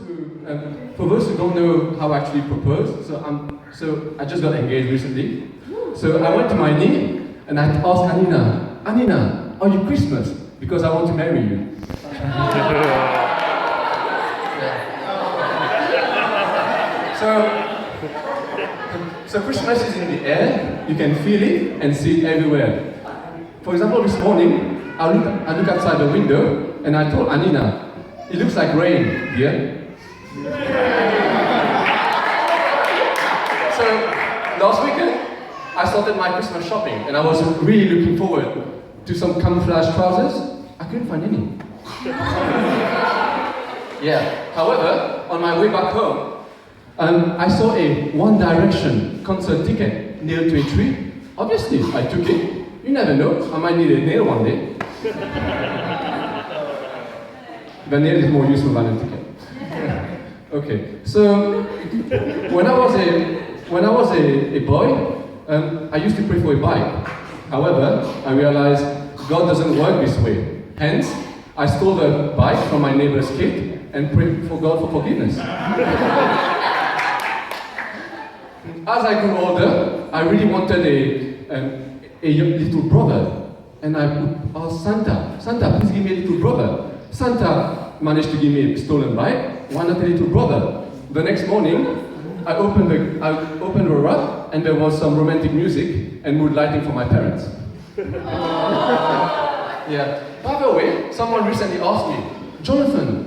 who don't know how I actually propose, so I just got engaged recently. So I went to my knee and I asked Anina, are you Christmas? Because I want to marry you. So Christmas is in the air, you can feel it and see it everywhere. For example, this morning, I look outside the window and I told Anina, it looks like rain here. So last weekend, I started my Christmas shopping and I was really looking forward to some camouflage trousers. I couldn't find any. Yeah. However, on my way back home, I saw a One Direction concert ticket nailed to a tree. Obviously, I took it. You never know, I might need a nail one day. The nail is more useful than a ticket. Okay, so when I was a boy, I used to pray for a bike. However, I realized God doesn't work this way. Hence, I stole the bike from my neighbor's kid and prayed for God for forgiveness. As I grew older, I really wanted a little brother. And I asked Santa, please give me a little brother. Santa managed to give me a stolen bike. Why not a little brother? The next morning, I opened the wrap and there was some romantic music and mood lighting for my parents. Yeah. By the way, someone recently asked me, Jonathan,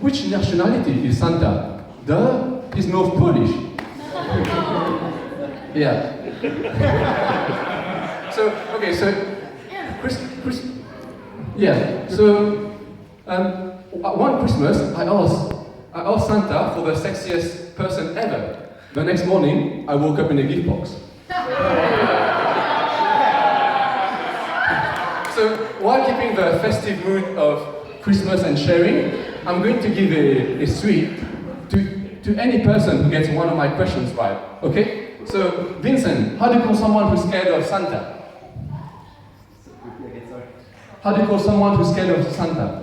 which nationality is Santa? Duh, he's North Polish. Yeah. One Christmas, I asked Santa for the sexiest person ever. The next morning, I woke up in a gift box. So, while keeping the festive mood of Christmas and sharing, I'm going to give a sweet to any person who gets one of my questions right. Okay? So, Vincent, how do you call someone who's scared of Santa? How do you call someone who's scared of Santa?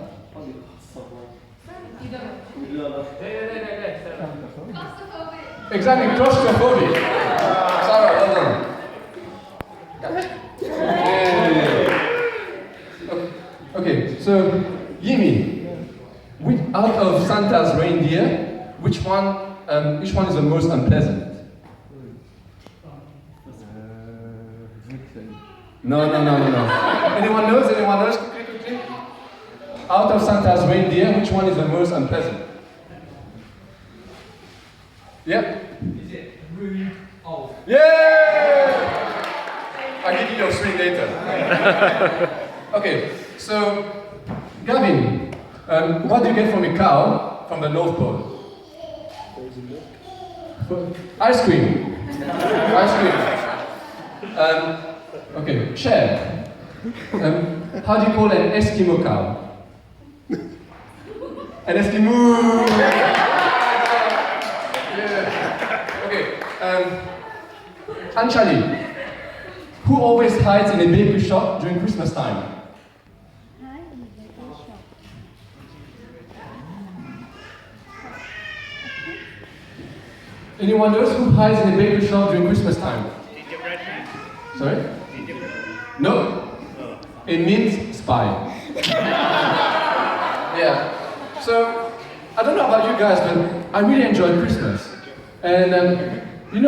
Exactly, claustrophobic. Sarah, well done. Okay, so Yimi, out of Santa's reindeer, which one is the most unpleasant? No. Anyone knows? Quickly. Out of Santa's reindeer, which one is the most unpleasant? Yep. Is it Rudolph? Yeah! I'll give you your three later. Okay, so Gavin, what do you get from a cow from the North Pole? Ice cream. Okay, Cher. How do you call an Eskimo cow? An Eskimo! Yeah. Okay, Anjali, who always hides in a bakery shop during Christmas time? Anyone else who hides in a bakery shop during Christmas time? Sorry? No. It means spy. Yeah. So, I don't know about you guys, but I really enjoy Christmas. And, when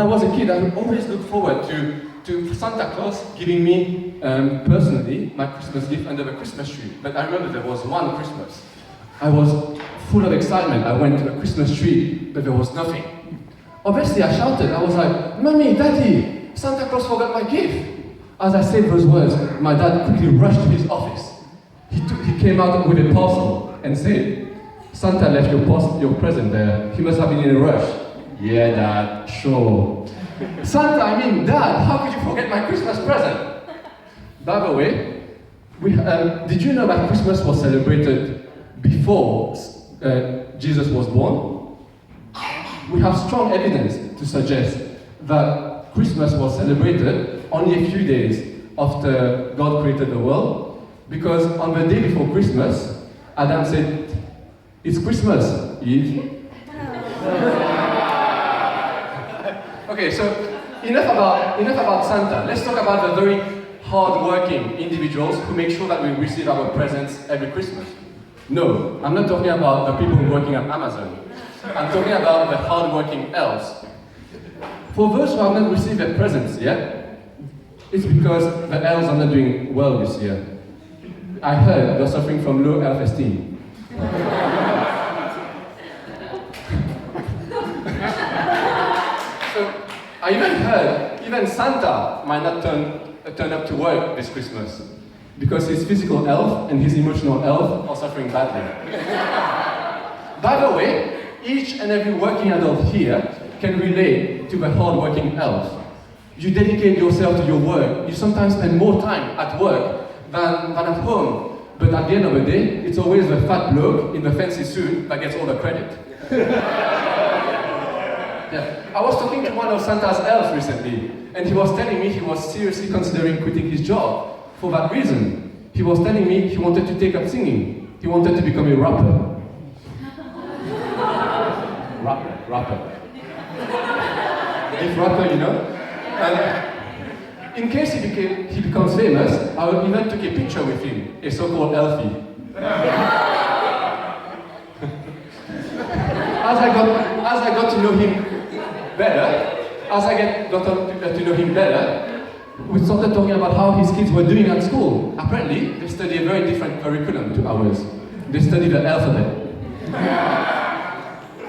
I was a kid, I would always look forward to Santa Claus giving me, personally, my Christmas gift under the Christmas tree. But I remember there was one Christmas. I was full of excitement. I went to the Christmas tree, but there was nothing. Obviously, I shouted. I was like, Mommy, Daddy, Santa Claus forgot my gift. As I said those words, my dad quickly rushed to his office. He came out with a parcel and said, Santa left your present there. He must have been in a rush. Yeah, Dad, sure. Dad, how could you forget my Christmas present? By the way, did you know that Christmas was celebrated before Jesus was born? We have strong evidence to suggest that Christmas was celebrated only a few days after God created the world, because on the day before Christmas, Adam said, It's Christmas Eve. Okay, so enough about Santa. Let's talk about the very hard-working individuals who make sure that we receive our presents every Christmas. No, I'm not talking about the people working at Amazon. I'm talking about the hard-working elves. For those who have not received their presents yet, it's because the elves are not doing well this year. I heard they're suffering from low self-esteem. So, I even heard even Santa might not turn up to work this Christmas because his physical health and his emotional health are suffering badly. By the way, each and every working adult here can relate to the hard-working elf. You dedicate yourself to your work. You sometimes spend more time at work than at home. But at the end of the day, it's always the fat bloke in the fancy suit that gets all the credit. Yeah. I was talking to one of Santa's elves recently, and he was telling me he was seriously considering quitting his job for that reason. He was telling me he wanted to take up singing. He wanted to become a rapper. Rapper. If rapper, you know? And in case he becomes famous, I even took a picture with him, a so-called elfie. As I got to know him better, we started talking about how his kids were doing at school. Apparently, they study a very different curriculum to ours. They study the alphabet.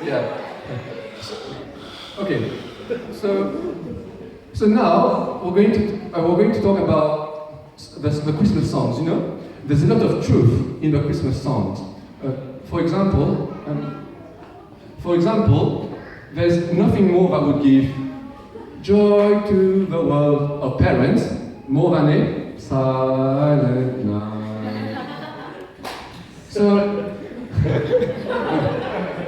Yeah. Okay. So now we're going to talk about the Christmas songs. You know, there's a lot of truth in the Christmas songs. For example, there's nothing more that would give joy to the world of parents more than a silent night. So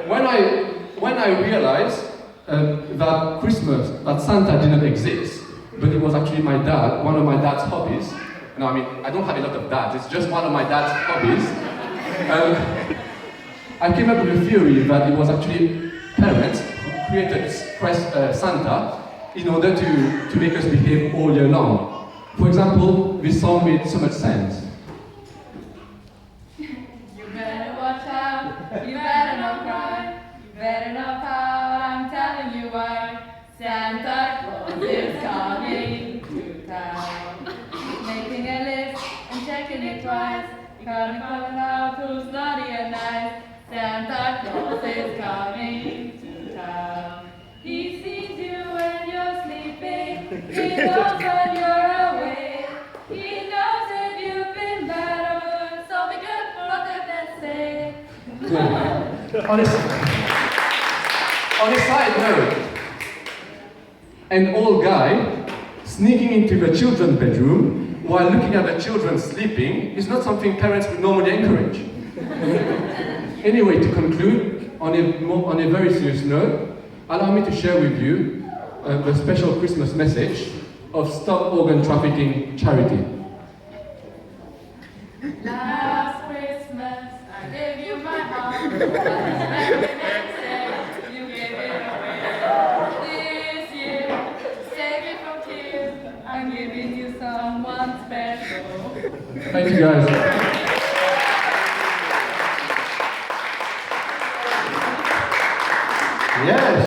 when I realized that Santa didn't exist, but it was actually one of my dad's hobbies. No, I mean, I don't have a lot of dads, it's just one of my dad's hobbies. I came up with a theory that it was actually parents who created Santa in order to make us behave all year long. For example, this song made so much sense. You better watch out, you better not cry, you better not pout, I'm telling you why. Santa Claus is coming to town. He's making a list and checking it twice, gonna find out who's naughty and nice. Santa Claus is coming to town. He sees you when you're sleeping, he knows when you're awake, he knows if you've been bad or good, so be good for goodness sake. On a side note, an old guy sneaking into the children's bedroom while looking at the children sleeping is not something parents would normally encourage. Anyway, to conclude, on a very serious note, allow me to share with you the special Christmas message of Stop Organ Trafficking Charity. Last Christmas, I gave you my heart, but the very next day, you gave it away. This year, to save it from tears, I'm giving you someone special. Thank you guys. Yes.